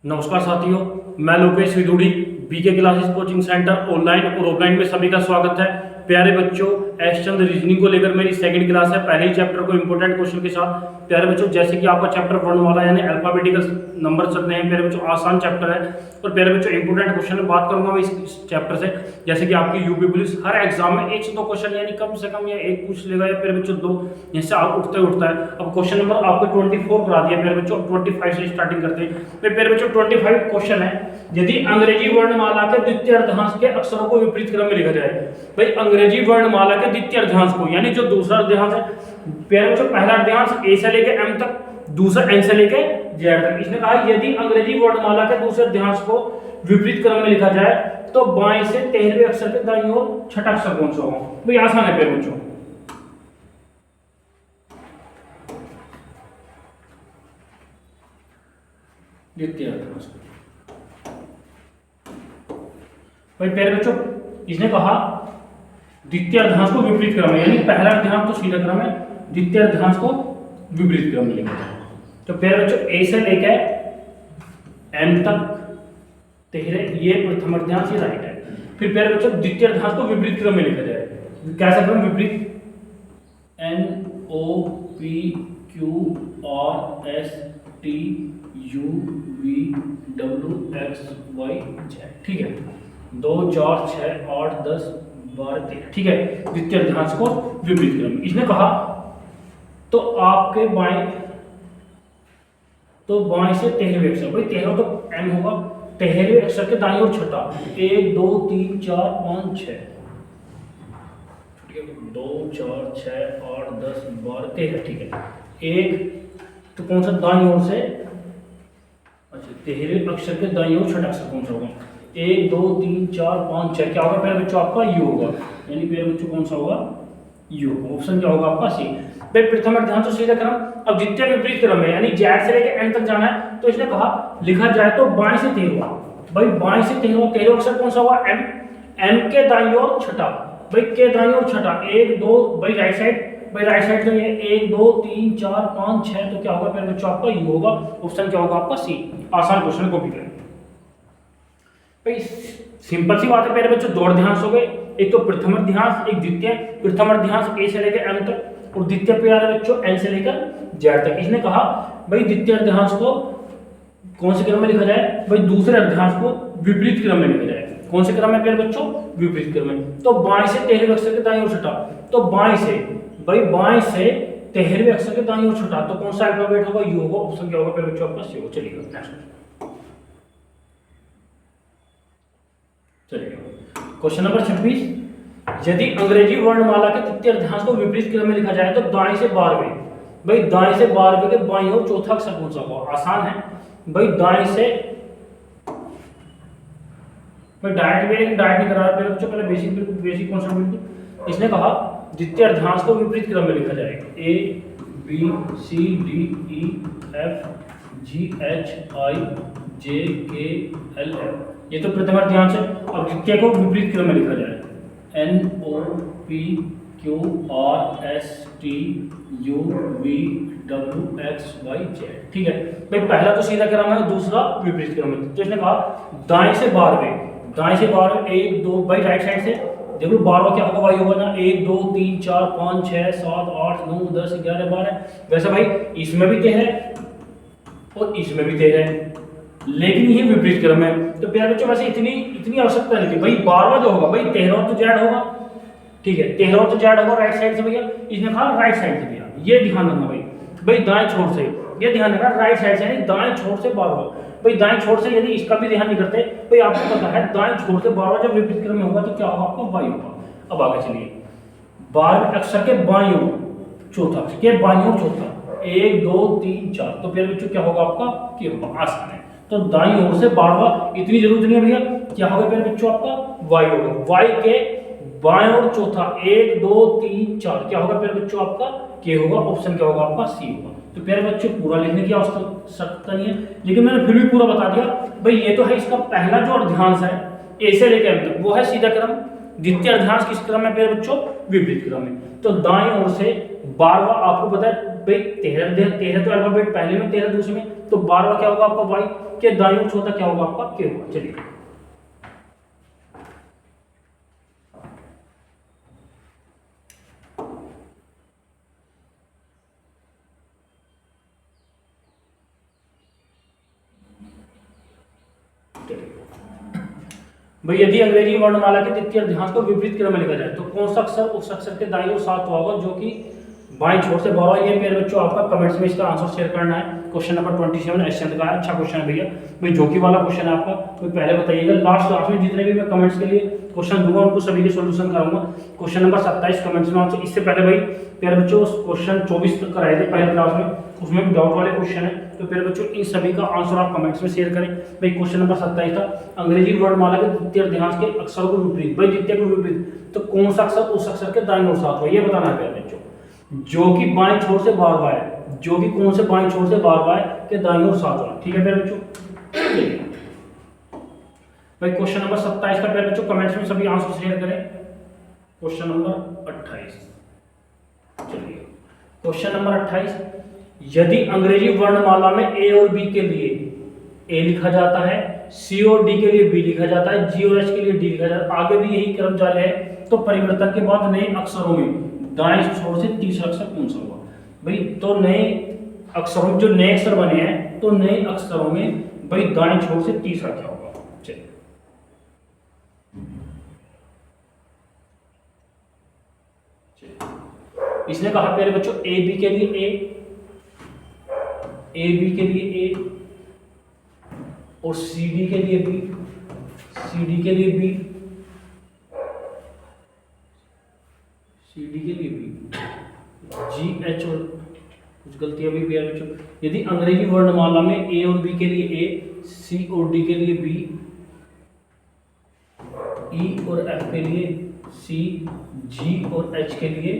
नमस्कार साथियों, मैं Lokesh Vidhuri BK classes coaching centre online और ऑफलाइन में सभी का स्वागत है। प्यारे बच्चों, एस चंद रीजनिंग को लेकर मेरी सेकंड क्लास है। पहले ही चैप्टर को इंपॉर्टेंट क्वेश्चन के साथ। प्यारे बच्चों, जैसे कि आपका चैप्टर वर्णमाला यानी अल्फाबेटिकल नंबर चल रहे हैं। प्यारे बच्चों, आसान चैप्टर है और प्यारे बच्चों इंपॉर्टेंट क्वेश्चन में बात करूंगा मैं इस चैप्टर से। जैसे कि आपकी यूपी पुलिस हर एग्जाम में 1 से 2 क्वेश्चन यानी कम से कम या एक पूछ लेगा या प्यारे बच्चों 2 जैसे आप उठता है। अब क्वेश्चन नंबर आपको 24 करा दिया प्यारे बच्चों। 25 से स्टार्टिंग करते हैं। प्यारे बच्चों 25 क्वेश्चन है। यदि अंग्रेजी वर्णमाला के द्वितीय अर्धांश के अक्षरों को विपरीत क्रम में लिखा जाए। भाई अंग्रेजी वर्णमाला के द्वितीय अर्धांश को यानी जो दूसरा अर्धांश है, प्यारे बच्चों पहला अर्धांश ए से लेके एम तक, दूसरा एन से लेके जेड तक। इसने कहा यदि अंग्रेजी वर्णमाला के दूसरे अर्धांश को विपरीत क्रम में लिखा जाए तो बाएं से 13वें अक्षर के दाईं ओर छठा अक्षर कौन सा होगा। भाई आसान है प्यारे बच्चों। द्वितीय अर्धांश, भाई प्यारे बच्चों इसने कहा द्वितीय अर्धांश को विपरीत क्रम में यानी पहला अर्धांश तो सीधा क्रम है, द्वितीय अर्धांश को विपरीत क्रम में लिखा जाए। तो प्यारे बच्चों ए से लेकर एम तक 13 ये प्रथम अर्धांश ये राइट है। फिर प्यारे बच्चों द्वितीय अर्धांश को विपरीत क्रम में लिखा जाए। कैसा क्रम? विपरीत N O P Q R S T U V W X Y Z. ठीक है, 2 4 6 8 10 12 13। ठीक है, द्वितीय अर्धांश को विपरीत क्रम में। इसने कहा तो आपके बाएं से 13वें अक्षर, भाई 13 तो एम होगा, 13वें अक्षर के दाईं ओर छठा 1 2 3 4 5 6। 2 4 6 8 10 12 13। ठीक है, एक तो कौन सा दाईं ओर से, अच्छा 13वें अक्षर के दाईं ओर छठा अक्षर कौन सा होगा? 1 2 3 4 5 6 क्या होगा प्यारे बच्चों? आपका यू होगा। यानी प्यारे बच्चों कौन सा होगा? यू। ऑप्शन क्या होगा आपका? सी। भाई प्रथम अर्धांश तो सीधा क्रम। अब द्वितीय विपरीत क्रम है यानी जेड से लेकर एन तक जाना है। तो इसने कहा लिखा जाए तो बाएं से 13वां, भाई बाएं से 13वां अक्षर कौन सा होगा? एम। एम के दाईं ओर छठा, भाई के दाईं ओर छठा 1 2, भाई राइट साइड, भाई राइट साइड तो ये 1 2 3 4 5 6। तो क्या होगा प्यारे बच्चों? आपका यू होगा। ऑप्शन क्या होगा आपका? सी। आसान क्वेश्चन कॉपी करें। भाई सिंपल सी बात है प्यारे बच्चों, 2 अर्धांश हो गए, एक तो प्रथम अर्धांश एक द्वितीय। प्रथम अर्धांश ए से लेकर एम तक और द्वितीय प्यारे बच्चों एन से लेकर जेड तक। इसने कहा भाई द्वितीय अर्धांश को कौन से क्रम में लिखा जाए? भाई दूसरे अर्धांश को विपरीत क्रम में लिखा जाए। कौन से क्रम में प्यारे बच्चों? विपरीत क्रम में। तो बाएं से 13वें अक्षर के दाईं ओर छठा, तो बाएं से 13वें अक्षर के दाईं ओर छठा, तो कौन सा अल्फाबेट होगा? यू होगा। ऑप्शन क्या होगा प्यारे बच्चों? आपका सी होगा। चलिएगा नेक्स्ट क्वेश्चन नंबर 26। यदि अंग्रेजी वर्णमाला के तृतीय अर्धांश को विपरीत क्रम में लिखा जाए तो दाएं से 12वें, भाई दाएं से 12वें के बाईं ओर चौथा अक्षर कौन सा होगा? आसान है भाई, दाएं से, भाई डायरेक्ट नहीं करा रहा बच्चों, पहले बेसिक कॉन्सेप्ट बिल्कुल। इसने कहा द्वितीय अर्धांश को विपरीत क्रम में लिखा जाएगा। A B C D E F G H I J K L M, ये तो प्रथम अर्धांश है। अब द्वितीय को विपरीत क्रम में लिखा जाए। N O P Q R S T U V W X Y Z. ठीक है भाई, पहला तो सीधा क्रम है, दूसरा विपरीत क्रम है। तो इसने कहा दाएं से 12वें, दाएं से 12वें 1 2, भाई राइट साइड से देखो 12 क्या होगा? वाई होगा ना। 1 2 3 4 5 6 7 8 9 10 11 12। वैसे भाई इसमें भी 13 और इसमें भी 13, लेकिन ये विपरीत क्रम है। तो प्यारे बच्चों वैसे इतनी आवश्यकता नहीं थी। भाई 12वां जो होगा, भाई 13वां तो जेड होगा। ठीक है, 13वां तो जेड होगा राइट साइड से भैया। इसने कहा राइट साइड से भैया, ये ध्यान रखना भाई दाएं छोर से, ये ध्यान रखना राइट साइड से यानी दाएं छोर से 12वां। भाई दाएं छोर से यदि इसका भी ध्यान नहीं करते, भाई आपको पता है दाएं छोर से 12वां जब विपरीत क्रम में होगा तो क्या होगा? आपका वाई होगा। अब आगे चलिए, 12वें अक्षर के बाईं ओर चौथा अक्षर के बाईं ओर चौथा 1 2 3 4। तो प्यारे बच्चों क्या होगा आपका? क्या होगा? आसान है। तो दाईं ओर से 12वां, इतनी जरूरत नहीं है भैया। क्या होगा प्यारे बच्चों? आपका वाई होगा। वाई के बाएं ओर चौथा 1 2 3 4 क्या होगा प्यारे बच्चों? आपका के होगा। ऑप्शन क्या होगा? आपका सी होगा। तो प्यारे बच्चों पूरा लिखने की आवश्यकता नहीं है, लेकिन मैंने फिर भी पूरा बता दिया। भाई ये तो है इसका पहला जो अर्धांश है ए से लेकर एम तक, वो है सीधा क्रम। द्वितीय अर्धांश किस क्रम में प्यारे बच्चों? विपरीत क्रम में। तो दाएं ओर से 12वां, आपको पता है भाई 13 तो अल्फाबेट पहले में, 13 दूसरे में, तो 12वां क्या होगा आपका वाई के, दाएं ओर चौथा क्या होगा आपका के होगा। चलिए भाई यदि अंग्रेजी वर्णमाला के द्वितीय अर्धांश को विपरीत क्रम में लिखा जाए तो कौन सा अक्षर उस अक्षर के दाईं ओर 7 होगा जो कि बाईं छोर से 12। ये मेरे बच्चों आपका कमेंट्स में इसका आंसर शेयर करना है। क्वेश्चन नंबर 27 एशियन का है, अच्छा क्वेश्चन है भैया। भाई जोकी वाला क्वेश्चन है आपका, तो पहले बताइएगा। लास्ट क्लास में जितने भी मैं कमेंट्स के लिए क्वेश्चन दूंगा उनको सभी के सॉल्यूशन कराऊंगा। क्वेश्चन नंबर 27 कमेंट्स में आंसर। इससे पहले भाई प्यारे बच्चों क्वेश्चन 24 तक कराए थे पहले क्लास में, उसमें भी डाउट वाले क्वेश्चन है। तो प्यारे बच्चों इन सभी का आंसर आप कमेंट्स में शेयर करें। भाई क्वेश्चन नंबर 27 था अंग्रेजी वर्णमाला के द्वितीय अर्धांश के अक्षरों को विपरीत। भाई द्वितीय को विपरीत तो कौन सा अक्षर उस अक्षर के दाईं ओर 7 होगा, ये बताना है प्यारे बच्चों। जो कि बाएं छोर से 12वां है, जो कि कौन से बाएं छोर से 12वां है के दाईं ओर 7वां। ठीक है प्यारे बच्चों। भाई क्वेश्चन नंबर 27 का प्यारे बच्चों कमेंट्स में सभी आंसर शेयर करें। क्वेश्चन नंबर 28, चलिए क्वेश्चन नंबर 28, यदि अंग्रेजी वर्णमाला में ए और बी के लिए ए लिखा जाता है, सी और डी के लिए बी लिखा जाता है, जी और एच के लिए डी लिखा जाता है, आगे भी यही क्रम जारी है, तो परिवर्तन के बाद नए अक्षरों में दाएं छोर से तीसरा अक्षर कौन सा होगा? भाई तो नए अक्षरों, जो नए अक्षर बने हैं, तो नए अक्षरों में भाई दाएं छोर से तीसरा क्या होगा? चलिए इसने कहा प्यारे बच्चों ए बी के लिए ए बी के लिए ए और सी डी के लिए बी, सी डी के लिए बी, सी डी के लिए बी, जी एच और कुछ गलतियां भी प्यारे बच्चों। यदि अंग्रेजी वर्णमाला में ए और बी के लिए ए, सी और डी के लिए बी, ई और एफ के लिए सी, जी और एच के लिए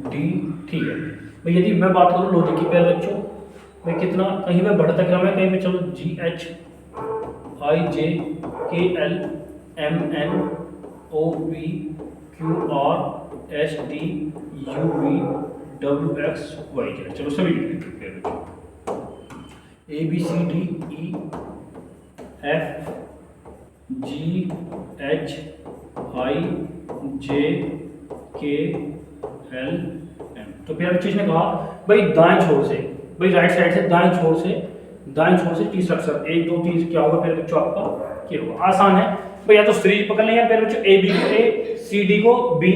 डी। ठीक है भाई यदि मैं बात करूं लॉजिक की प्यारे बच्चों, भाई कितना कहीं पे बढ़ता क्रम है, कहीं पे चलो जी H I J K L M N O P Q R S T U V W X Y Z, चलो सभी लिख लेते हैं। A B C D E F G H I J K L M. तो प्यारे बच्चों इसने कहा भाई दाएं छोर से, भाई राइट साइड से दाएं छोर से तीसरा अक्षर 1 2 3 क्या होगा प्यारे बच्चों आपका? क्या होगा? आसान है भाई, या तो सीरीज पकड़ लें या प्यारे बच्चों ए बी को ए, सी डी को बी,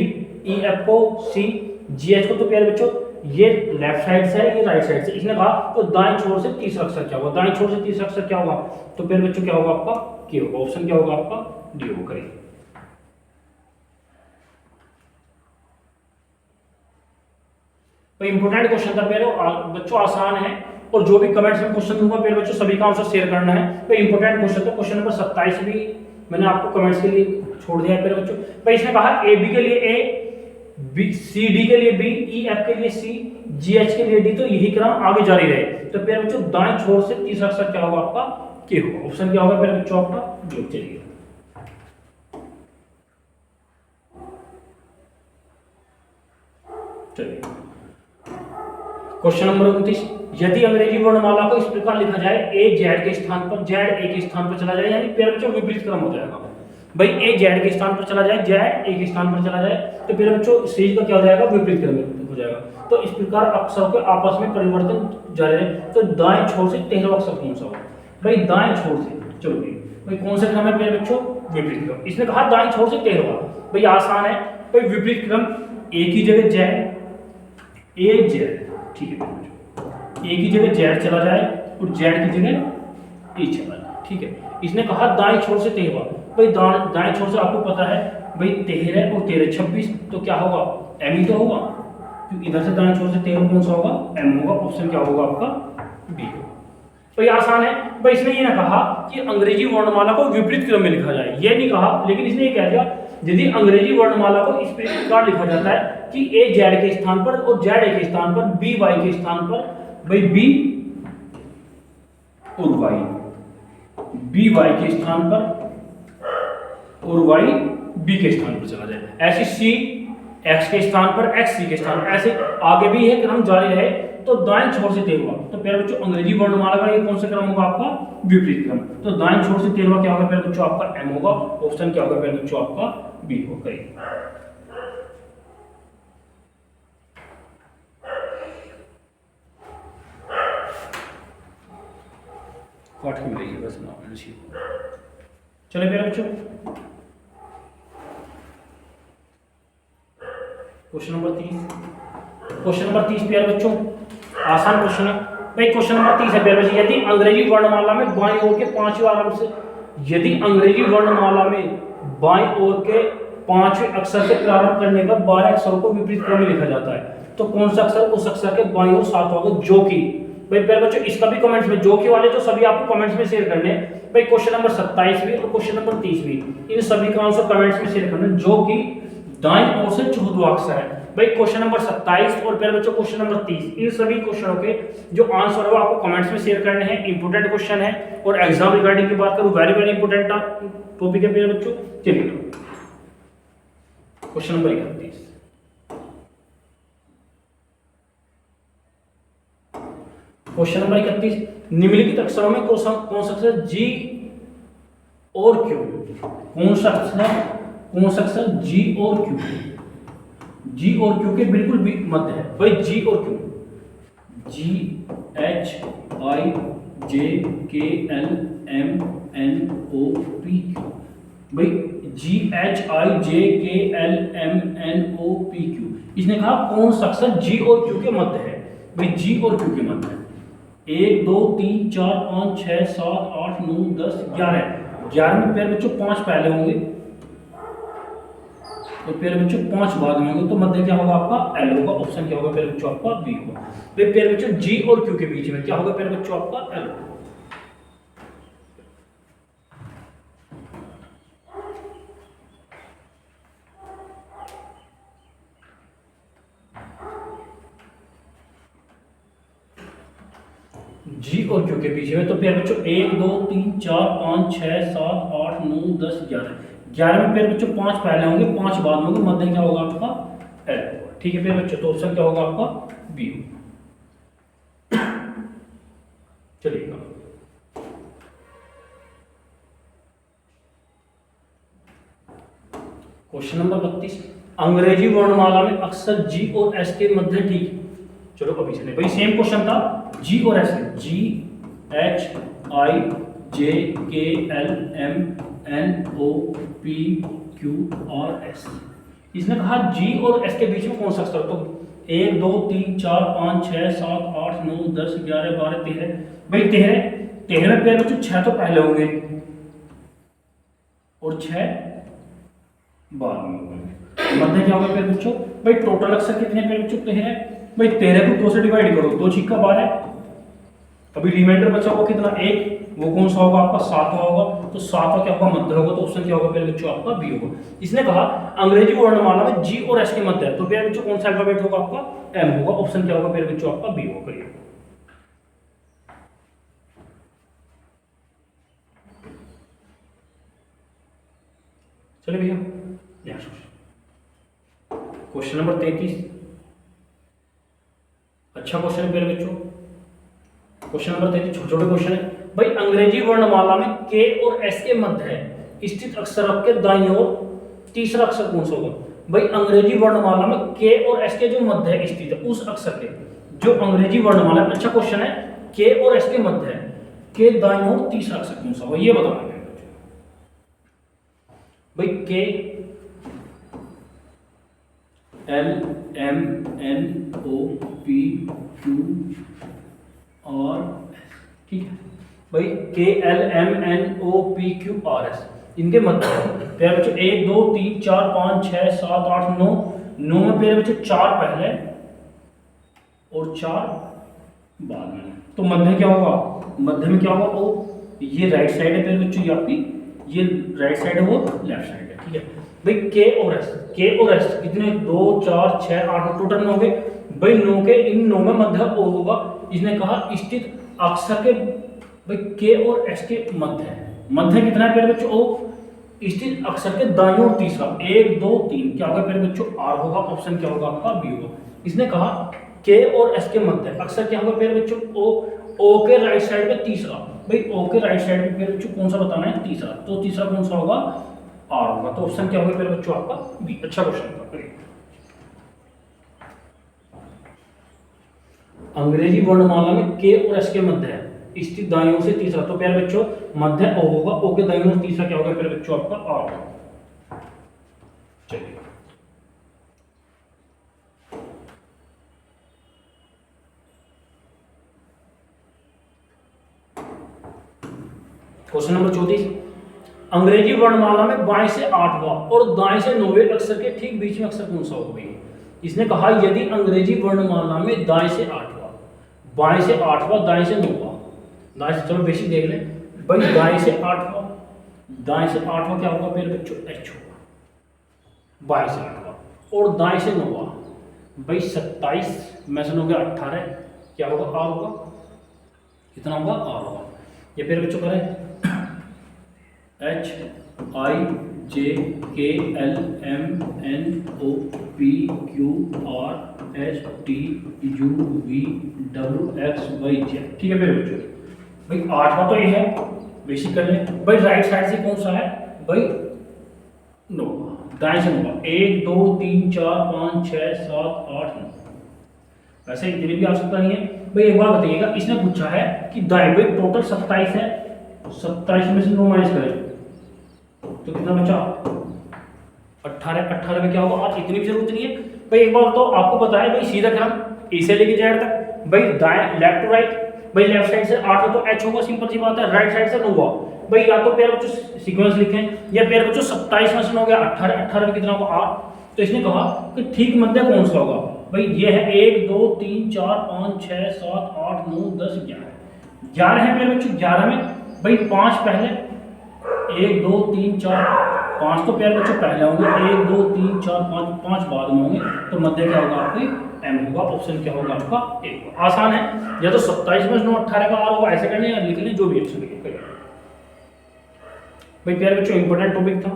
ई एफ को सी, जी एच को। तो प्यारे बच्चों ये लेफ्ट साइड से है, ये राइट साइड से। इसने कहा तो दाएं छोर से तीसरा अक्षर क्या होगा? दाएं छोर से तीसरा अक्षर क्या होगा? तो प्यारे बच्चों क्या होगा आपका? के होगा। ऑप्शन क्या होगा आपका? डी होगा। करिए इंपोर्टेंट क्वेश्चन था प्यारे बच्चों, आसान है। और जो भी कमेंट्स में क्वेश्चन दूंगा प्यारे बच्चों सभी का आंसर शेयर करना है। तो इंपोर्टेंट क्वेश्चन था। क्वेश्चन नंबर 27 भी मैंने आपको कमेंट्स के लिए छोड़ दिया है प्यारे बच्चों। भाई इसने कहा ए बी के लिए ए, बी सी डी के लिए बी, ई एफ के लिए सी, जी एच के लिए डी, तो यही क्रम आगे जारी रहे। तो प्यारे बच्चों दाएं छोर से तीसरा अक्षर क्या होगा आपका? के होगा। ऑप्शन क्या होगा प्यारे बच्चों आपका? डी। चलिए क्वेश्चन नंबर 29, यदि अंग्रेजी वर्णमाला को इस प्रकार लिखा जाए ए जेड के स्थान पर जेड ए के स्थान पर चला जाए, यानी प्यारे बच्चों विपरीत क्रम हो जाएगा। भाई ए जेड के स्थान पर चला जाए, जेड ए के स्थान पर चला जाए, तो प्यारे बच्चों सीरीज का क्या हो जाएगा? विपरीत क्रम हो जाएगा। तो इस प्रकार अक्षरों के आपस में परिवर्तन जारी रहे, तो दाएं छोर से 13वां अक्षर कौन सा होगा? भाई दाएं छोर से, चलो भाई कौन सा क्रम है प्यारे बच्चों? विपरीत क्रम। इसने कहा दाएं छोर से 13वां। भाई आसान है भाई, विपरीत क्रम ए की जगह जेड, ए जेड, ठीक है बच्चों, ए की जगह जेड चला जाए और जेड की जगह ए चला जाए। ठीक है इसने कहा दाएं छोर से 13वां। भाई दाएं छोर से आपको पता है भाई 13 और 13 26, तो क्या होगा? एम ही तो होगा, क्योंकि इधर से दाएं छोर से 13 कौन सा होगा? एम होगा। ऑप्शन क्या होगा आपका? बी होगा। तो ये आसान है भाई। इसने ये ना कहा कि अंग्रेजी वर्णमाला को विपरीत क्रम में लिखा जाए, ये नहीं कहा, लेकिन इसने ये कह दिया यदि अंग्रेजी वर्णमाला को इस प्रकार लिखा जाता है कि ए जेड के स्थान पर और जेड ए के स्थान पर, बी वाई के स्थान पर, भाई बी और वाई, बी वाई के स्थान पर और वाई बी के स्थान पर चला जाए, ऐसे सी एक्स के स्थान पर एक्स सी के स्थान पर, ऐसे आगे भी है क्रम जारी रहे। तो दाएं छोर से 13वां, तो प्यारे बच्चों अंग्रेजी वर्णमाला का ये कौन सा क्रम होगा आपका? विपरीत क्रम। तो दाएं छोर से 13वां क्या होगा प्यारे बच्चों? आपका एम होगा। ऑप्शन क्या होगा प्यारे बच्चों? आपका बी होगा। काट के मिलेगी बस ना। चलिए प्यारे बच्चों, क्वेश्चन नंबर 30। क्वेश्चन नंबर 30 प्यारे बच्चों आसान क्वेश्चन है भाई। क्वेश्चन नंबर 30 है प्यारे बच्चों, यदि अंग्रेजी वर्णमाला में बाईं ओर के पांचवें आरंभ से, यदि अंग्रेजी वर्णमाला में बाईं ओर के पांचवें अक्षर से प्रारंभ करने पर 12 अक्षरों को विपरीत क्रम में लिखा जाता है, तो कौन सा अक्षर उस अक्षर के बाईं ओर साथ होगा? जो कि भाई प्यारे बच्चों इसका भी कमेंट्स में, जो कि वाले तो सभी आपको कमेंट्स में शेयर करने हैं भाई। क्वेश्चन नंबर 27 भी और क्वेश्चन नंबर 30 भी, इन सभी का आंसर कमेंट्स में शेयर करना। जो कि दाईं ओर से 14वां अक्षर है भाई। क्वेश्चन नंबर 27 और प्यारे बच्चों क्वेश्चन नंबर 30, इन सभी क्वेश्चनों के जो आंसर है वो आपको कमेंट्स में शेयर करने हैं। इंपोर्टेंट क्वेश्चन है और एग्जाम रिगार्डिंग की बात करूं, वेरी वेरी इंपोर्टेंट टॉपिक है प्यारे बच्चों। चलिए क्वेश्चन नंबर 31, क्वेश्चन नंबर 31, निम्नलिखित अक्षरों में कौन सा अक्षर जी और क्यू, कौन सा अक्षर जी और क्यू, जी और क्यू के बिल्कुल मध्य है भाई। जी और Q, ji H I J K L M N O P Q भाई। G H I J K L M N O P Q, इसने कहा कौन सा अक्षर जी और क्यू के मध्य है भाई। जी और क्यू के मध्य है 1 2 3 4 5 6 7 8 9 10 11। 11 में प्यारे बच्चों 5 पहले होंगे तो प्यारे बच्चों 5 बाद में होंगे, तो मध्य क्या होगा आपका? एल होगा। ऑप्शन क्या होगा प्यारे बच्चों? आपका बी होगा। तो प्यारे बच्चों जी और क्यू के बीच में क्या होगा प्यारे बच्चों? आपका एल। जी और क्यू के बीच में, तो प्यारे बच्चों 1 2 3 4 5 6 7 8 9 10 11। 11 में प्यारे बच्चों 5 पहले होंगे 5 बाद में होंगे, मध्य क्या होगा आपका? एल होगा। ठीक है प्यारे बच्चों, तो ऑप्शन क्या होगा आपका? बी होगा। चलिए क्वेश्चन नंबर 32, अंग्रेजी वर्णमाला में अक्षर जी और एस के मध्य ठीक। चलो अभी चले भाई, सेम क्वेश्चन था जी और S, ji H I J K L M N O P Q R S. इसने कहा जी और एस के बीच में कौन सा अक्षर? तो 1 2 3 4 5 6 7 8 9 10 11 12 13 भाई। 13 में प्यारे बच्चों 6 तो पहले होंगे और 6 बाद में होंगे, मध्य क्या होगा प्यारे बच्चों? भाई टोटल अक्षर कितने हैं प्यारे बच्चों? 13 भाई। 13 को 2 से डिवाइड करो, 2 छिक्का 12। अभी रिमाइंडर बचा होगा कितना? 1, वो कौन सा होगा आपका? 7वां होगा। तो 7वां क्या होगा? मध्य होगा। तो ऑप्शन क्या होगा प्यारे बच्चों? आपका बी होगा। इसने कहा अंग्रेजी वर्णमाला में जी और एस के मध्य है, तो प्यारे बच्चों कौन सा अल्फाबेट होगा आपका? एम होगा। ऑप्शन क्या होगा प्यारे बच्चों? आपका बी होगा। चलिए भैया क्वेश्चन नंबर 33, अच्छा क्वेश्चन है प्यारे बच्चों। क्वेश्चन नंबर 33 छोटे छोटे क्वेश्चन है भाई। अंग्रेजी वर्णमाला में के और एस के मध्य है स्थित अक्षर के दाईं ओर तीसरा अक्षर कौन सा होगा भाई? अंग्रेजी वर्णमाला में के और एस के जो मध्य है स्थित है उस अक्षर के, जो अंग्रेजी वर्णमाला में, अच्छा क्वेश्चन है, के और एस के मध्य है, के दाईं ओर तीसरा अक्षर कौन सा होगा? ये बताओ भाई। K L M N O P Q R S, ठीक है भाई। K L M N O P Q R S इनके मध्य प्यारे बच्चों 1 2 3 4 5 6 7 8 9। 9 में प्यारे बच्चों 4 पहले और 4 बाद में, तो मध्य क्या होगा? मध्य में क्या होगा? वो ये राइट साइड है प्यारे बच्चों, ये आपकी ये राइट साइड है, वो लेफ्ट साइड है, ठीक है भाई। के और एस, के और एस कितने? 2 4 6 8 टोटल 9 के भाई। 9 के इन 9 में मध्य ओ होगा। इसने कहा स्थित अक्षर के भाई के और एस के मध्य है। मध्य कितना है प्यारे बच्चों? ओ। स्थित अक्षर के दाईं ओर तीसरा, 1 2 3 क्या होगा प्यारे बच्चों? आर होगा। ऑप्शन क्या होगा आपका? बी होगा। इसने कहा के और एस के मध्य अक्षर क्या होगा प्यारे बच्चों? ओ के राइट साइड पे तीसरा। भाई ओ के राइट साइड पे प्यारे बच्चों कौन सा बताना है? तीसरा। तो तीसरा कौन सा होगा? आर होगा। तो ऑप्शन क्या होगा प्यारे बच्चों आपका? बी। अच्छा क्वेश्चन था। अंग्रेजी वर्णमाला में के और एस के मध्य है स्थित दाईं ओर से तीसरा, तो प्यारे बच्चों मध्य ओ होगा। ओ के दाईं ओर तीसरा क्या होगा प्यारे बच्चों आपका? आर होगा। चलिए क्वेश्चन नंबर 34। अंग्रेजी वर्णमाला में बाएं से 8वां और दाएं से 9वें अक्षर के ठीक बीच में अक्षर कौन सा होगा भाई? इसने कहा यदि अंग्रेजी वर्णमाला में दाएं से 8वां, बाएं से 8वां, दाएं से 9वां, दाएं से, चलो बेसिक देख लें भाई। दाएं से 8वां, दाएं से 8वां क्या होगा मेरे बच्चों? एच होगा। बाएं से 8वां और दाएं से 9वां भाई 27 में से 9 गया 18 क्या होगा? आर होगा। कितना होगा? आर होगा। ये फिर बच्चों करें H I J K L M N O P Q R S T U V W X Y Z। ठीक है मेरे बच्चों। भाई 8वां तो ये है, बेसिक कर लें भाई। राइट साइड से कौन सा है भाई? 9। दाएं से 9, 1 2 3 4 5 6 7 8 9। वैसे इतनी भी आवश्यकता नहीं है भाई। एक बार बताइएगा, इसने पूछा है कि दाएं भाई टोटल 27 है, 27 में से 9 माइनस करें तो कितना बचा? 18। 18 में क्या होगा? आज इतनी भी जरूरत नहीं है भाई। एक बार तो आपको पता है भाई सीधा क्रम ए से लेके जेड तक भाई, दाएं लेफ्ट टू राइट भाई। लेफ्ट साइड से 8 तो एच होगा, सिंपल सी बात है। राइट साइड से 9 भाई। या तो पेयर बच्चों सीक्वेंस लिखें या पेयर बच्चों 27 में से 9 गया 18, 18 में कितना होगा? 8। तो इसने कहा कि ठीक मध्य कौन सा होगा भाई? ये है 1 2 3 4 5 6 7 8 9 10 11। 11 है मेरे बच्चों। 11 में भाई 5 पहले, 1 2 3 4 5 तो प्यारे बच्चों पहले होंगे, 1 2 3 4 5 5 बाद में होंगे। तो मध्य क्या होगा आपकी? एम होगा। ऑप्शन क्या होगा आपका? एक। आसान है। या तो 27 में 9 18 का आर होगा, ऐसे करने या लिख लें, जो भी अच्छा लगे करिए भाई। प्यारे बच्चों इंपॉर्टेंट टॉपिक था।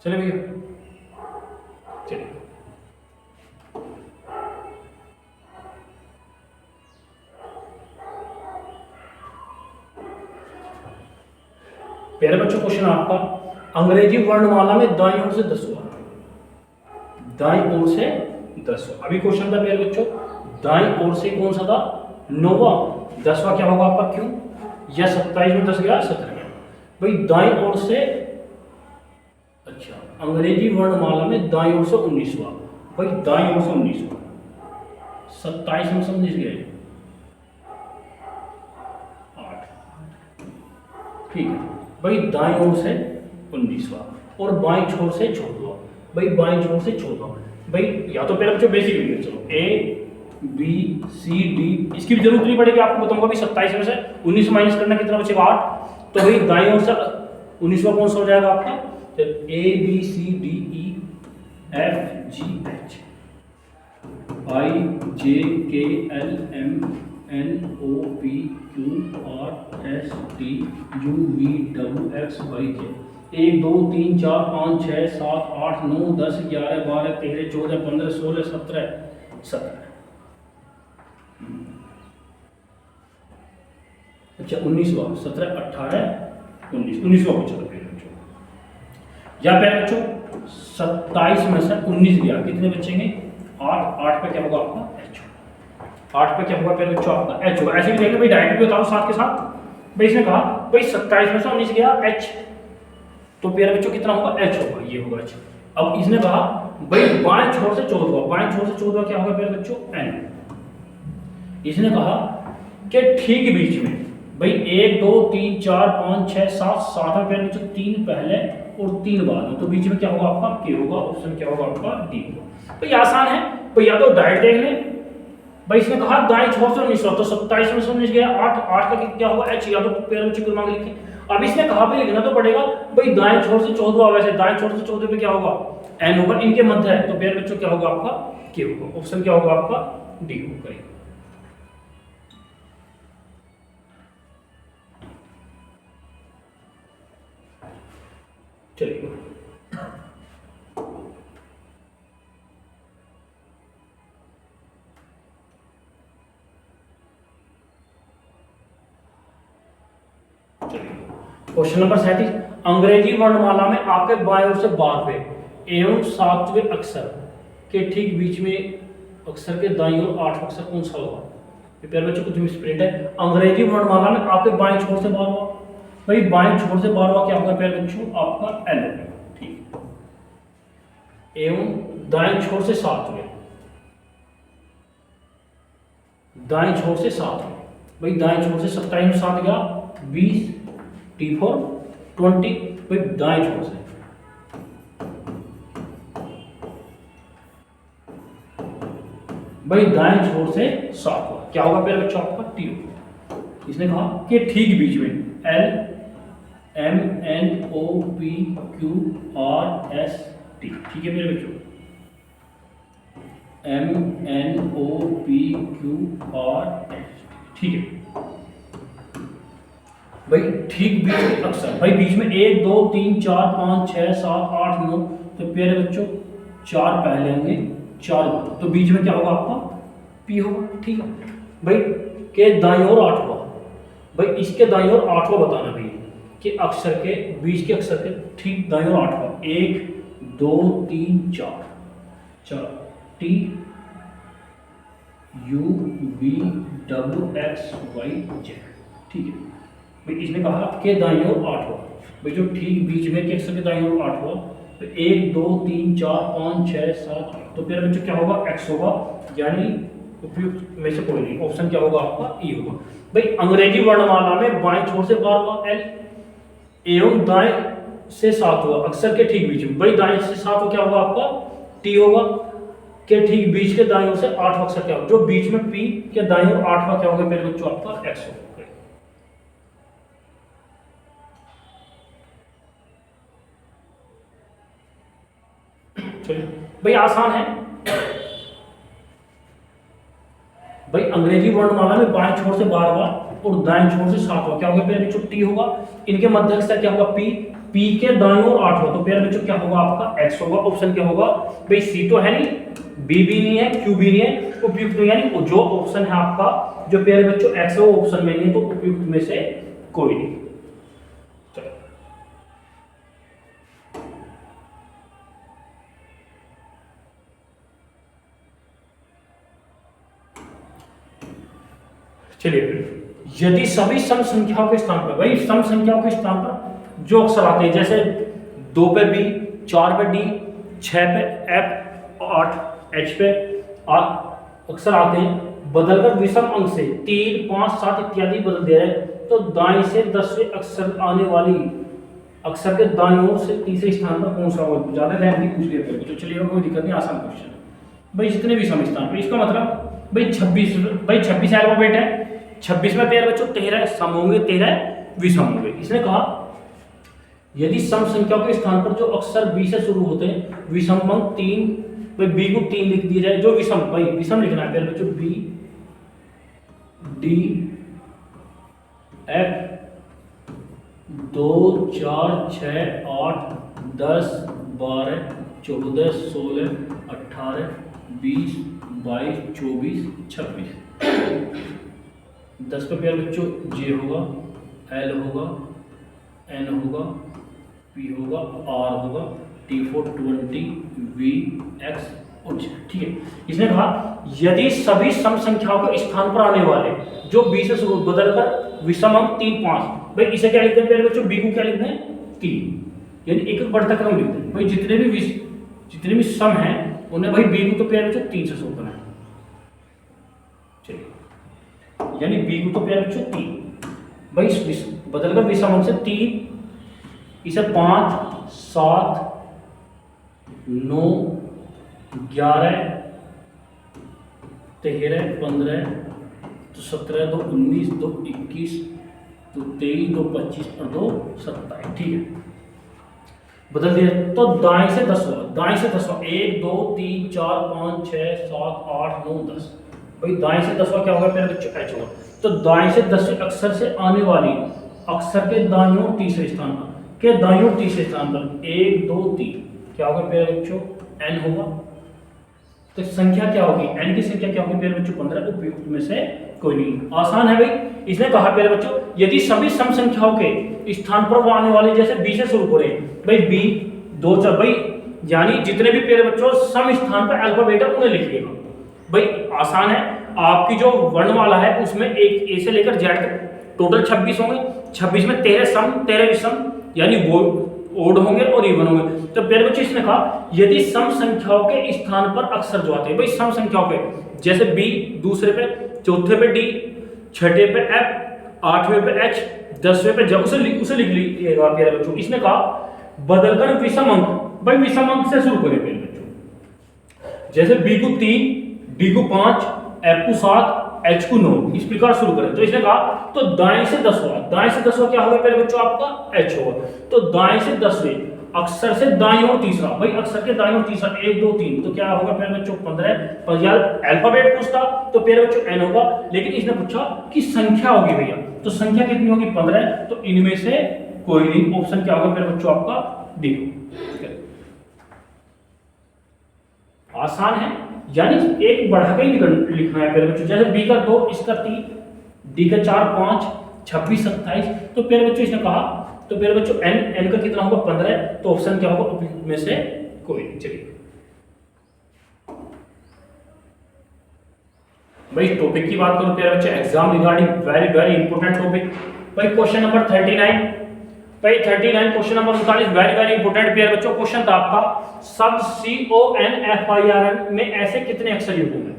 चलिए भैया, चलिए प्यारे बच्चों क्वेश्चन आपका, अंग्रेजी वर्णमाला में दाईं ओर से 10वां, दाईं ओर से 10वां। अभी क्वेश्चन था प्यारे बच्चों दाईं ओर से कौन सा था? 9वां। 10वां क्या होगा आपका? क्यों? या 27 में 10 गया 17 गया भाई। दाईं ओर से, अच्छा अंग्रेजी वर्णमाला में दाईं ओर से 19वां भाई। दाईं ओर से 19वां, 27 में 19 गए 8। ठीक है भाई। दाईं ओर से 19वां और बाईं छोर से 14वां भाई। बाईं छोर से 14वां भाई। या तो पहले बच्चों बेसिक लिखिए, चलो ए बी सी डी, इसकी भी जरूरत नहीं पड़ेगी, आपको बताऊंगा भी। 27 में से 19 माइनस करना कितना बचेगा? 8। तो भाई दाईं ओर से 19वां कौन सा हो जाएगा आपका? A B C D E F G H I J K L M N O P Q R S T U V W X Y Z. 1 2 3 4 5 6 7 8 9 10 11 12 13 14 15 16 17 17। अच्छा 19वां, 17 18 19, 19वां पूछा था पहले बच्चों। या पहले बच्चों 27 में से 19 गया, कितने बचेंगे? 8। 8 पे क्या होगा आपका? एच। 8 पे क्या होगा पहले बच्चों? आपका एच होगा। ऐसे भी देख लो भाई, डायरेक्ट भी बताओ साथ के साथ भाई। इसने कहा भाई 27 में से 19 गया एच, तो प्यारे बच्चों कितना होगा? एच होगा। ये होगा एच। अब इसने कहा भाई बाएं छोर से 14वां, बाएं छोर से 14वां क्या होगा प्यारे बच्चों? एन। इसने कहा कि ठीक बीच में भाई 1 2 3 4 5 6 7 7 में प्यारे बच्चों 3 पहले और 3 बाद में, तो बीच में क्या होगा आपका? के होगा। ऑप्शन क्या होगा आपका? डी होगा। तो ये आसान है भाई। या तो डायरेक्ट देख लें भाई। इसने कहा दाईं छोर से 19, तो 27 में से 19 गया 8। 8 का क्या होगा? एच। या तो प्यारे बच्चों क्रमांक लिखें। अब इसने कहा भाई लिखना तो पड़ेगा भाई दाएं छोर से 14वां। वैसे दाएं छोर से 14 पे क्या होगा? एन होगा। इनके मध्य है, तो प्यारे बच्चों क्या होगा आपका? के होगा। ऑप्शन क्या होगा आपका? डी होगा। चलिए क्वेश्चन नंबर 37, अंग्रेजी वर्णमाला में आपके बाएं ओर से 12वें एवं 7वें अक्षर के ठीक बीच में अक्षर के दाईं ओर 8वां अक्षर कौन सा होगा? प्यारे बच्चों कुछ मिसप्रिंट है। अंग्रेजी वर्णमाला में आपके बाएं छोर से 12वां, भाई बाएं छोर से 12वां क्या होगा प्यारे बच्चों? आपका एल होगा, ठीक। एवं दाएं छोर से 7वें, दाएं छोर से 7वें, भाई दाएं छोर से 27 में 7 गया 20, टी फॉर 20, भाई दाएं छोर से, भाई दाएं छोर से 7वां क्या होगा प्यारे बच्चों? आपका टी होगा। इसने कहा कि ठीक बीच में L M N O P Q R S T, ठीक है मेरे बच्चों, M N O P Q R S, ठीक है भाई। ठीक बीच में अक्षर, भाई बीच में 1 2 3 4 5 6 7 8 9, तो प्यारे बच्चों 4 पहले होंगे 4 बाद, तो बीच में क्या होगा आपका? पी होगा, ठीक है भाई। के दाईं ओर 8वां, भाई इसके दाईं ओर 8वां बताना भाई कि अक्षर के बीच के अक्षर के ठीक दाईं ओर 8वां, 1 2 3 4 T U V W X Y Z, ठीक है भाई। इसने कहा कि दाईं ओर 8वां, भाई जो ठीक बीच में के अक्षर के दाईं ओर 8वां, तो 1 2 3 4 5 6 7 8, तो फिर बच्चों क्या होगा? एक्स होगा, यानी उपयुक्त में से कोई नहीं, ऑप्शन क्या होगा आपका? ई होगा। भाई अंग्रेजी वर्णमाला में बाएं छोर से 12वां एल एवं दाएं से 7वां अक्षर के ठीक बीच में, भाई दाएं से 7वां क्या होगा आपका? टी होगा, के ठीक बीच के दाएं ओर से 8वां अक्षर क्या होगा? जो बीच में पी के दाएं ओर 8वां क्या होगा मेरे बच्चों? आपका एक्स होगा। चलिए भाई आसान है भाई। अंग्रेजी वर्णमाला में बाएं छोर से 12वां और दाएं छोर से 7वां क्या होगा प्यारे बच्चों? टी होगा। इनके मध्य अक्षर क्या होगा? पी, पी के दाएं ओर 8वां, तो प्यारे बच्चों क्या होगा आपका? एक्स होगा। ऑप्शन क्या होगा भाई? सी तो है नहीं, बी भी नहीं है, क्यू भी नहीं है, उपयुक्त नहीं, यानी जो ऑप्शन है आपका जो प्यारे बच्चों एक्स है वो ऑप्शन में नहीं है, तो उपयुक्त में से कोई नहीं। चलिए यदि सभी सम संख्याओं के स्थान पर, भाई सम संख्याओं के स्थान पर जो अक्षर आते हैं, जैसे 2 पे बी, 4 पे डी, 6 पे एफ, 8 एच पे अक्षर आते हैं, बदलकर विषम अंक से 3 5 7 इत्यादि बदल दे रहे हैं, तो दाएं से 10वें अक्षर आने वाली अक्षर के दाईं ओर से तीसरे स्थान पर कौन सा होगा? ज्यादा लेंथी पूछ लिया फिर तो चलिएगा, कोई दिक्कत नहीं, आसान क्वेश्चन। भाई जितने भी सम स्थान पर, इसका मतलब भाई 26 एल्फाबेट है, 26 में प्यारे बच्चों 13 सम होंगे, 13 विषम होंगे। इसने कहा यदि सम संख्याओं के स्थान पर जो अक्षर बी से शुरू होते हैं विषम अंक 3, भाई बी को 3 लिख दिया जाए, जो विषम, भाई विषम लिखना है प्यारे बच्चों, बी डी एफ 2 4 6 8 10 12 14 16 18 20 22 24 26, 10 पे प्यारे बच्चों जे होगा, एल होगा, एन होगा, पी होगा, आर होगा, टी फॉर 20, वी एक्स और जेड, ठीक है। इसने कहा यदि सभी सम संख्याओं के स्थान पर आने वाले जो बी से शुरू बदलकर विषम अंक 3 5, भाई इसे क्या लिखते हैं प्यारे बच्चों? बी को क्या लिखते हैं? 3, यानी एक एक बढ़ता क्रम लिखते हैं। भाई जितने भी सम हैं उन्हें भाई बी को तो प्यारे बच्चों 3 से शुरू करना है, चलिए, यानी बी को तो प्यारे बच्चों 3, भाई बदलकर विषम अंक से 3, इसे 5 7 9 11 13 15 तो 17 2 19 2 21 तो 23 2 25 और 2 27, ठीक है, बदल दिया। तो दाएं से 10वां, 1 2 3 4 5 6 7 8 9 10, भाई दाएं से 10वां क्या होगा प्यारे बच्चों, एच होगा। तो दाएं से 10वें अक्षर से आने वाली अक्षर के दाईं ओर तीसरे स्थान पर, के दाईं ओर तीसरे स्थान पर 1 2 3 क्या होगा प्यारे बच्चों, एन होगा। तो संख्या क्या होगी, एन की संख्या क्या होगी प्यारे बच्चों, 15। उपयुक्त में से कोई नहीं। आसान है भाई। इसने कहा प्यारे बच्चों यदि सभी सम संख्याओं के स्थान पर वो आने वाले, जैसे बी से शुरू करें भाई, बी 2 4 भाई, यानी जितने भी प्यारे बच्चों सम स्थान पर अल्फाबेट है उन्हें लिखिएगा भाई। आसान है। आपकी जो वर्णमाला है उसमें एक ए से लेकर जेड तक टोटल 26 होंगे। 26 में 13 सम 13 विषम यानी वो ओड होंगे और इवन होंगे। तो प्यारे बच्चों इसने कहा यदि सम संख्याओं के स्थान पर अक्षर जो आते हैं भाई, सम संख्याओं के, जैसे बी दूसरे पे, चौथे पे डी, छठे पे एफ, 8वें पे एच, 10वें पे जब, उसे लिख लीजिएगा प्यारे बच्चों। इसने कहा बदलकर विषम अंक, भाई विषम अंक से शुरू करें प्यारे बच्चों। जैसे बी को 3, डी को 5, एफ को 7, एच को 9, इस प्रकार शुरू करें। तो इसने कहा तो दाएं से 10वां, दाएं से 10वां क्या होगा प्यारे बच्चों, आपका एच होगा। तो दाएं से 10वें अक्षर से दाईं ओर तीसरा, भाई अक्षर के दाईं ओर तीसरा 1 2 3, तो क्या होगा प्यारे बच्चों 15। पर यार अल्फाबेट पूछता तो प्यारे बच्चों एन होगा, लेकिन इसने पूछा कि संख्या होगी भैया, तो संख्या कितनी होगी 15। तो इनमें से कोई नहीं, ऑप्शन क्या होगा प्यारे बच्चों आपका डी। आसान है, यानी एक बढ़ा के ही लिखना है प्यारे बच्चों। जैसे बी का 2, इसका 3, डी का 4 5 26 27, तो प्यारे बच्चों इसने कहा तो प्यारे बच्चों एन का कितना होगा 15। तो ऑप्शन क्या होगा उपयुक्त में से कोई नहीं। चलिए भाई टॉपिक की बात करूं प्यारे बच्चों, exam regarding very very important topic. भाई क्वेश्चन नंबर 39, भाई 39 question number 39 very very important प्यारे बच्चों। क्वेश्चन था आपका शब्द CONFIRN में ऐसे कितने अक्षर युक्त हैं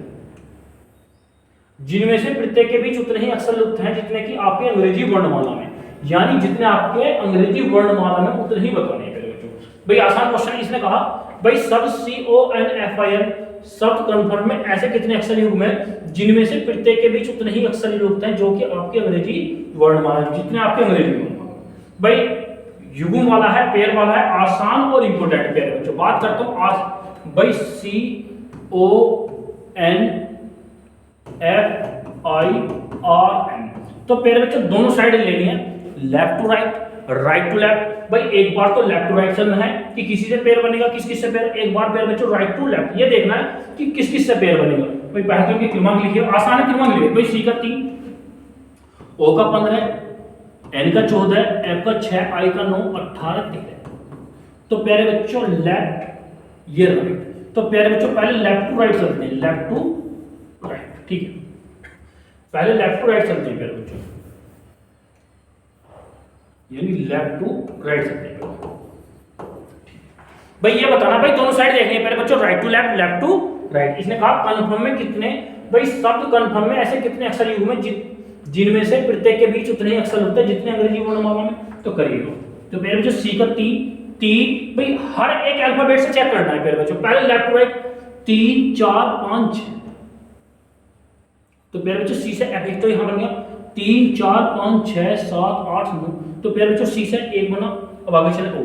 जिनमें से प्रत्येक के बीच उतने ही अक्षर युक्त हैं जितने कि आपके अंग्रेजी वर्णमाला में, यानी जितने आपके अंग्रेजी वर्णमाला में उतने ही बताने हैं प्यारे बच्चों। भाई आसान क्वेश्चन। इसने कहा भाई शब्द CONFIRN शब्द कन्फर्म में ऐसे कितने अक्षर युग्म हैं जिनमें से प्रत्येक के बीच उतने ही अक्षर युक्त हैं जो कि आपके अंग्रेजी वर्णमाला, जितने आपके अंग्रेजी वर्णमाला। भाई युग्म वाला है, पेयर वाला है, आसान और इंपोर्टेंट प्यारे बच्चों। बात करता हूं आज भाई CONFIRN, तो प्यारे बच्चों दोनों साइड लेनी है, left to right, right to left. भाई एक बार तो लेफ्ट टू राइट चलना है कि किसी से पेयर बनेगा, किस किस से पेयर, एक बार पेयर बच्चों राइट टू लेफ्ट, ये देखना है कि किस किस से पेयर बनेगा। भाई पहले तो इनके क्रमांक लिखिए, आसान है क्रमांक लिखिए। भाई सी का 3, ओ का 15, एन का 14, एफ का 6, आई का 9, 18 13। तो प्यारे बच्चों लेफ्ट ये राइट, तो प्यारे बच्चों पहले लेफ्ट टू राइट चलते हैं, लेफ्ट टू राइट, ठीक है पहले लेफ्ट टू राइट चलते हैं प्यारे बच्चों, यानी लेफ्ट टू राइट चलते हैं। भाई ये बताना, भाई दोनों साइड देखनी है प्यारे बच्चों, right to left, left to right. इसने कहा कन्फर्म में कितने, भाई शब्द कन्फर्म में ऐसे कितने अक्षर युग्म हैं जिनमें से प्रत्येक के बीच उतने ही अक्षर होते हैं जितने अंग्रेजी वर्णमाला में, तो करिएगा। तो मेरे बच्चों सी का 3 भाई हर एक अल्फाबेट से चेक करना है मेरे बच्चों, पहले लेफ्ट टू राइट 3 4 5 6, तो मेरे बच्चों सी से एफ तो यहां बन गया 3 4 5 6 7 8 9, तो मेरे बच्चों सी से एक बना। अब आगे चले, ओ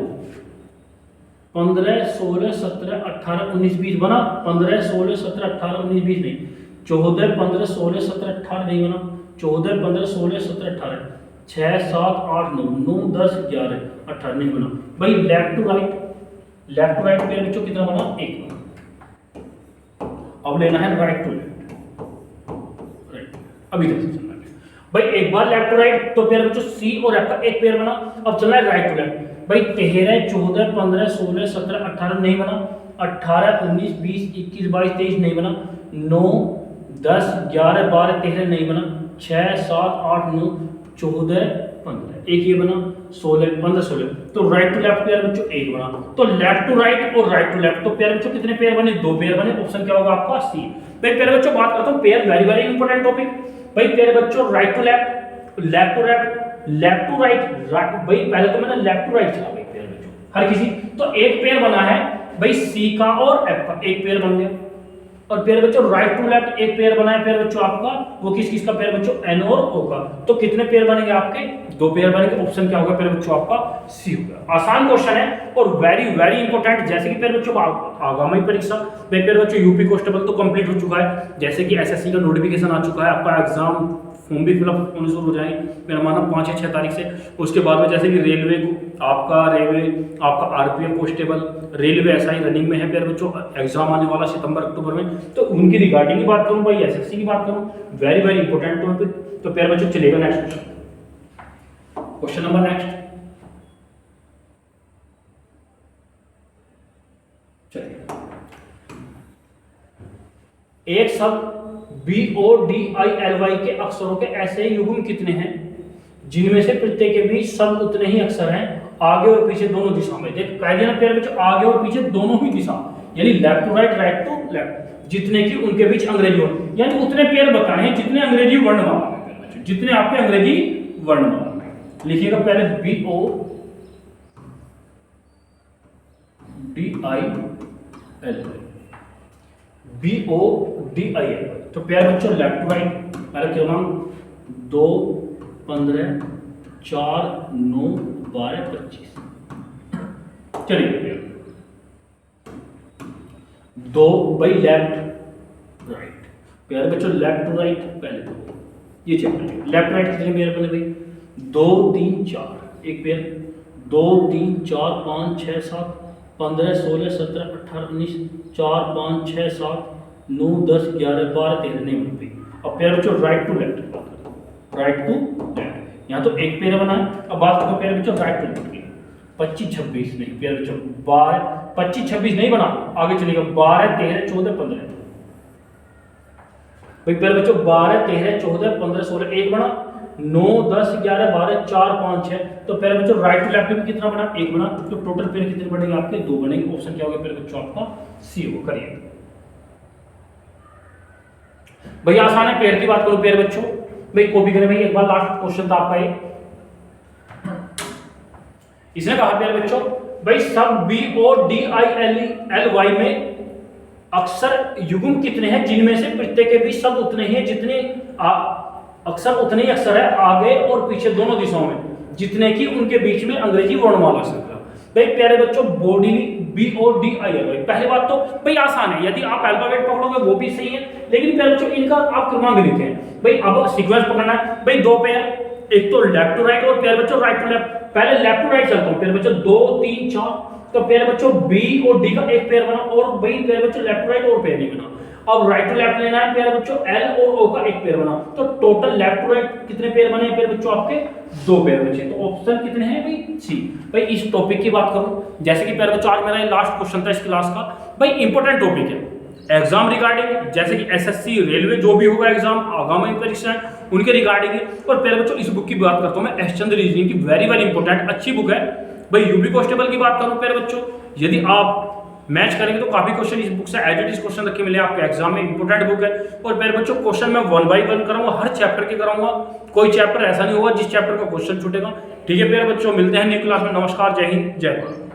15 16 17 18 19 20 बना, 15 16 17 18 19 20 नहीं, 14 15 16 17 18 नहीं बना, 14 15 16 17 18 6 7 8 9 9 10 11 18 नहीं बना। भाई left to right, left to right मेरे बच्चों कितना बना, एक बना। अब लेना है राइट टू लेफ्ट, राइट अभी तक से चलना है भाई। एक बार लेफ्ट टू राइट तो पेयर बच्चों सी और एफ का एक पेयर बना। अब चलना है राइट टू लेफ्ट, भाई 13 14 15 16 17 18 नहीं बना, 18 19 20 21 22 23 नहीं बना, 9 10 11 12 13 नहीं बना, 6 7 8 9 14 15 एक ये बना, 16 15 16, तो राइट टू लेफ्ट पेयर बच्चों एक बना। तो लेफ्ट टू राइट और राइट टू लेफ्ट, तो पेयर बच्चों कितने पेयर बने, दो पेयर बने। ऑप्शन क्या होगा आपका सी। भाई पेयर बच्चों बात करता हूं pair, very very important topic. भाई पेयर बच्चों right to left, left to left, left to right, भाई पहले तो मैंने लेफ्ट टू राइट चला भाई पेयर बच्चों हर किसी, तो एक पेयर बना है भाई सी का और एफ का, एक पेयर बन गया। और पेयर बच्चों राइट टू लेफ्ट एक पेयर बना है पेयर बच्चों आपका, वो किस किस का पेयर बच्चों, एन और ओ का। तो कितने पेयर बनेंगे आपके, 2 पेयर बनेंगे। ऑप्शन क्या होगा पेयर बच्चों आपका, सी होगा। आसान क्वेश्चन है और वेरी वेरी इंपॉर्टेंट। जैसे कि पेयर बच्चों आगामी परीक्षा पेयर बच्चों यूपी कांस्टेबल तो कंप्लीट हो चुका है, जैसे कि एसएससी का नोटिफिकेशन आ चुका है, आपका एग्जाम फॉर्म भी फिलअप होने शुरू हो जाएंगे मेरा मानना 5 या 6 तारीख से। उसके बाद में जैसे कि रेलवे आपका RPF constable, railway SI running में है पेयर बच्चों, एग्जाम आने वाला सितंबर अक्टूबर में। तो उनकी रिगार्डिंग की बात करूं भाई, एसएससी की बात करूं, वेरी वेरी इंपॉर्टेंट टॉपिक। तो पेयर बच्चों चलेगा नेक्स्ट क्वेश्चन नंबर नेक्स्ट। चलिए, एक शब्द BODILY के अक्षरों के ऐसे युग्म कितने हैं जिनमें से प्रत्येक के बीच सब उतने ही अक्षर हैं आगे और पीछे दोनों दिशा में। देख कह दिया ना पेयर बच्चों, आगे और पीछे दोनों ही दिशा, यानी left to right, right to left, जितने की उनके बीच अंग्रेजी वर्ण, यानी उतने पेयर बताने हैं जितने अंग्रेजी वर्णमाला में पेयर बच्चों, जितने आपके अंग्रेजी वर्णमाला में। लिखिएगा पहले BODILY। तो प्यारे बच्चों लेफ्ट टू राइट पहले क्रमांक 2 15 4 9 12 25। चलिए 2 भाई लेफ्ट राइट, प्यारे बच्चों लेफ्ट टू राइट पहले तो ये चेक करिए लेफ्ट राइट कितने पेयर बने भाई, 2 3 4 एक पेयर, 2 3 4 5 6 7 15 16 17 18 19 4 5 6 7 9 10 11 12 13 नहीं बन पाई। अब पेयर बच्चों राइट टू लेफ्ट की बात करते हैं, राइट टू लेफ्ट, यहाँ तो एक पेयर बना है। अब बात करते हैं पेयर बच्चों राइट टू लेफ्ट की, 25 26 नहीं पेयर बच्चों 12 25 26 नहीं बना, आगे चलेगा 12 13 14 15 भाई पेयर बच्चों 12 13 14 15 16 एक बना, 9 10 11 12 4 5 6। तो पेयर बच्चों राइट टू लेफ्ट में कितना बना, एक बना। तो टोटल पेयर कितने बनेंगे आपके, 2 बनेंगे। ऑप्शन क्या होगा पेयर बच्चों आपका, सी हो। करिए भैया आसान है, पेयर की बात करो पेयर बच्चों भाई, कॉपी करें भाई एक बार, लास्ट क्वेश्चन था आपका ये। इसने कहा पेयर बच्चों भाई सब BODILY में अक्षर युग्म कितने हैं जिनमें से प्रत्येक के बीच सब उतने ही हैं जितने अक्षर उतने ही अक्षर है आगे और पीछे दोनों दिशाओं में, जितने की उनके बीच में अंग्रेजी वर्णमाला संख्या। भाई प्यारे बच्चों BODILY पहली बात तो भाई आसान है, यदि आप अल्फाबेट पकड़ोगे वो भी सही है, लेकिन प्यारे बच्चों इनका आप क्रमांक लिखें भाई। अब सीक्वेंस पकड़ना है भाई, 2 पेयर, एक तो लेफ्ट टू राइट और प्यारे बच्चों राइट टू लेफ्ट। पहले लेफ्ट टू राइट चलता हूं प्यारे बच्चों, 2 3 4। तो प्यारे बच्चों B और D का एक पेयर बना, और भाई प्यारे बच्चों लेफ्ट टू राइट और पेयर नहीं बना। अब राइट टू लेफ्ट लेना है प्यारे बच्चों, L और O का एक पेयर बना। तो टोटल लेफ्ट टू राइट कितने पेयर बने प्यारे बच्चों आपके, 2 पेयर बचे। तो ऑप्शन कितने हैं भाई, सी। भाई इस टॉपिक की बात करूं, जैसे कि प्यारे बच्चों आज मेरा लास्ट क्वेश्चन था इस क्लास का, भाई इंपॉर्टेंट टॉपिक है एग्जाम रिगार्डिंग, जैसे कि एसएससी रेलवे जो भी होगा एग्जाम आगामी परीक्षा उनके रिगार्डिंग। और प्यारे बच्चों इस बुक की बात करता हूं मैं, एसचंद्र रीजनिंग की, वेरी वेरी इंपॉर्टेंट अच्छी बुक है भाई। यूपी कांस्टेबल की बात करूं प्यारे बच्चों, यदि आप मैच करेंगे तो काफी क्वेश्चन इस बुक से एज इट इज क्वेश्चन रखे मिले आपके एग्जाम में, इंपॉर्टेंट बुक है। और प्यारे बच्चों क्वेश्चन मैं 1 बाय 1 कराऊंगा, हर चैप्टर के कराऊंगा, कोई चैप्टर ऐसा नहीं होगा जिस चैप्टर का क्वेश्चन छूटेगा। ठीक है प्यारे बच्चों, मिलते हैं न्यू क्लास में। नमस्कार, जय हिंद, जय भारत।